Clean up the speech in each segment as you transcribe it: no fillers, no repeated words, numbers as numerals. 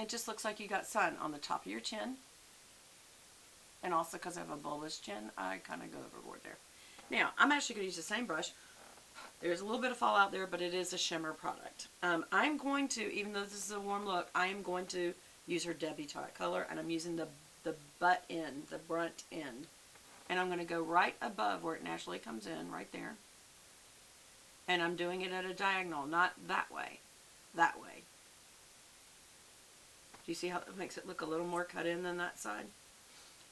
It just looks like you got sun on the top of your chin. And also because I have a bulbous chin, I kind of go overboard there. Now, I'm actually going to use the same brush. There's a little bit of fallout there, but it is a shimmer product. I'm going to, even though this is a warm look, I am going to use her debutante color, and I'm using the butt end, the brunt end. And I'm going to go right above where it naturally comes in, right there. And I'm doing it at a diagonal, not that way, that way. Do you see how it makes it look a little more cut in than that side?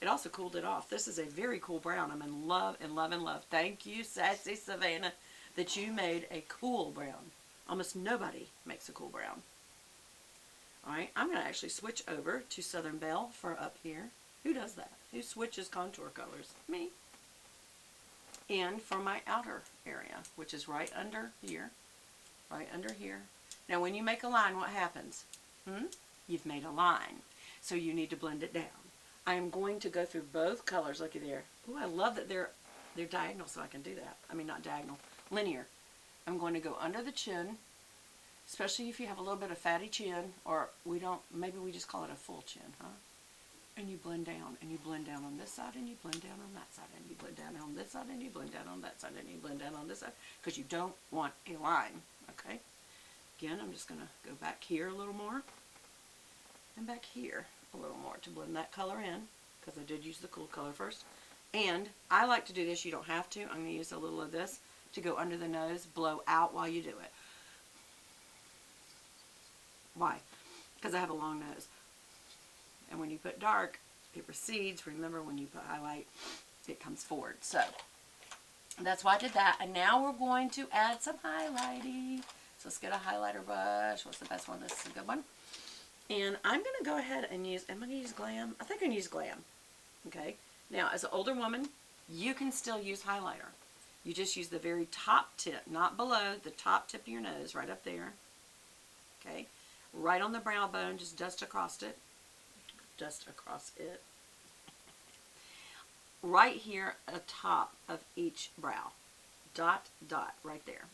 It also cooled it off. This is a very cool brown. I'm in love and love and love. Thank you, Sassy Savannah, that you made a cool brown. Almost nobody makes a cool brown. Alright, I'm going to actually switch over to Southern Belle for up here. Who does that? Who switches contour colors? Me. And for my outer area, which is right under here. Right under here. Now when you make a line, what happens? You've made a line. So you need to blend it down. I am going to go through both colors. Looky there. Ooh, I love that they're diagonal, so I can do that. I mean, not diagonal, linear. I'm going to go under the chin, especially if you have a little bit of fatty chin, or maybe we just call it a full chin, huh? And you blend down, and you blend down on this side, and you blend down on that side, and you blend down on this side, and you blend down on that side, and you blend down on this side, because you don't want a line, okay? Again, I'm just going to go back here a little more, and back here a little more to blend that color in, because I did use the cool color first. And I like to do this. You don't have to. I'm going to use a little of this to go under the nose, blow out while you do it. Why? Because I have a long nose. And when you put dark, it recedes. Remember, when you put highlight, it comes forward. So that's why I did that. And now we're going to add some highlighting. So let's get a highlighter brush. What's the best one? This is a good one. And I'm going to go ahead and use, am I going to use Glam? I think I'm going to use Glam. Okay. Now, as an older woman, you can still use highlighter. You just use the very top tip, not below, the top tip of your nose, right up there. Okay. Right on the brow bone, just dust across it. Dust across it. Right here atop of each brow. Dot, dot, right there.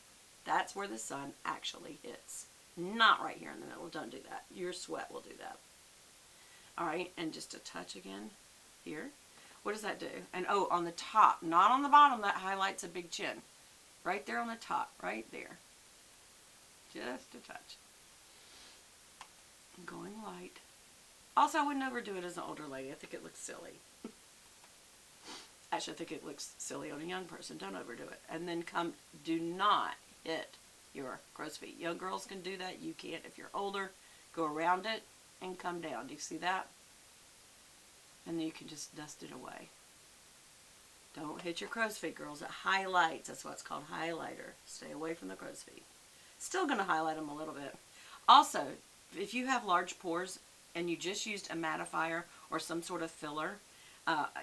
That's where the sun actually hits. Not right here in the middle. Don't do that. Your sweat will do that. Alright, and just a touch again here. What does that do? And oh, on the top, not on the bottom, that highlights a big chin. Right there on the top, right there. Just a touch. I'm going light. Also, I wouldn't overdo it as an older lady. I think it looks silly. Actually, I think it looks silly on a young person. Don't overdo it. And then do not hit your crow's feet. Young girls can do that. You can't if you're older. Go around it and come down. Do you see that? And then you can just dust it away. Don't hit your crow's feet, girls. It highlights. That's why it's called highlighter. Stay away from the crow's feet. Still going to highlight them a little bit. Also, if you have large pores and you just used a mattifier or some sort of filler,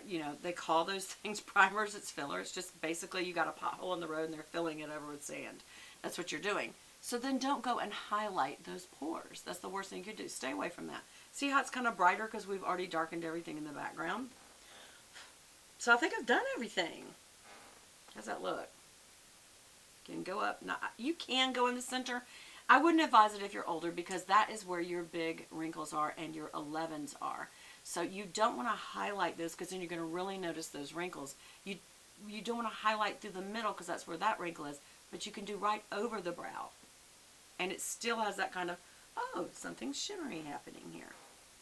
you know, they call those things primers. It's filler. It's just basically you got a pothole in the road and they're filling it over with sand. That's what you're doing. So then don't go and highlight those pores. That's the worst thing you could do. Stay away from that. See how it's kind of brighter because we've already darkened everything in the background? So I think I've done everything. How's that look? Can go up. You can go in the center. I wouldn't advise it if you're older because that is where your big wrinkles are and your 11s are. So you don't want to highlight those because then you're going to really notice those wrinkles. You don't want to highlight through the middle because that's where that wrinkle is. But you can do right over the brow. And it still has that kind of, oh, something shimmery happening here.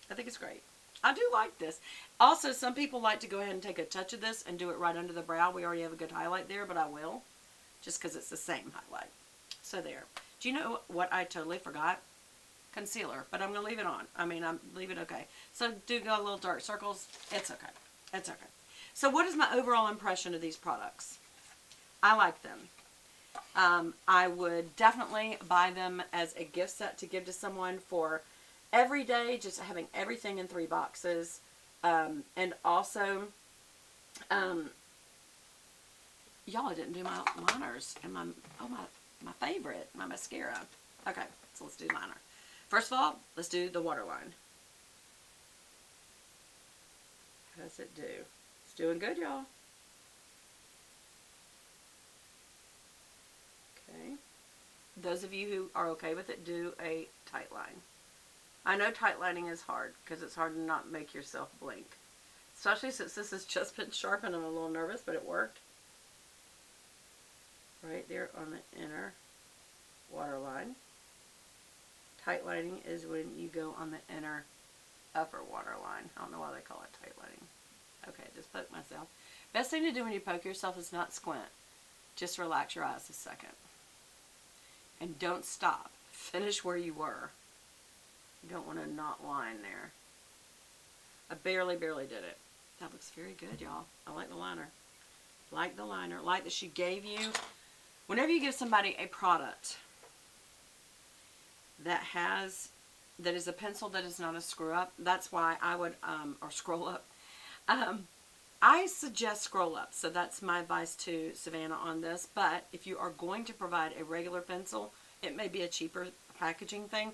I think it's great. I do like this. Also, some people like to go ahead and take a touch of this and do it right under the brow. We already have a good highlight there, but I will. Just because it's the same highlight. So there. Do you know what I totally forgot? Concealer. But I'm going to leave it on. I'm leave it okay. So do go a little dark circles. It's okay. It's okay. So what is my overall impression of these products? I like them. I would definitely buy them as a gift set to give to someone for every day, just having everything in 3 boxes. And also, y'all, I didn't do my liners and my favorite, my mascara. Okay, so let's do liner. First of all, let's do the waterline. How does it do? It's doing good, y'all. Okay. Those of you who are okay with it, do a tight line. I know tight lining is hard because it's hard to not make yourself blink. Especially since this has just been sharpened. I'm a little nervous, but it worked. Right there on the inner waterline. Tight lining is when you go on the inner upper waterline. I don't know why they call it tight lining. Okay, just poke myself. Best thing to do when you poke yourself is not squint. Just relax your eyes a second. And don't stop. Finish where you were. You don't want to not line there. I barely did it. That looks very good, y'all. I like the liner. Like the liner. Like that she gave you. Whenever you give somebody a product that is a pencil that is not a screw up, that's why I would, or scroll up. I suggest scroll up. So that's my advice to Savannah on this. But if you are going to provide a regular pencil, it may be a cheaper packaging thing.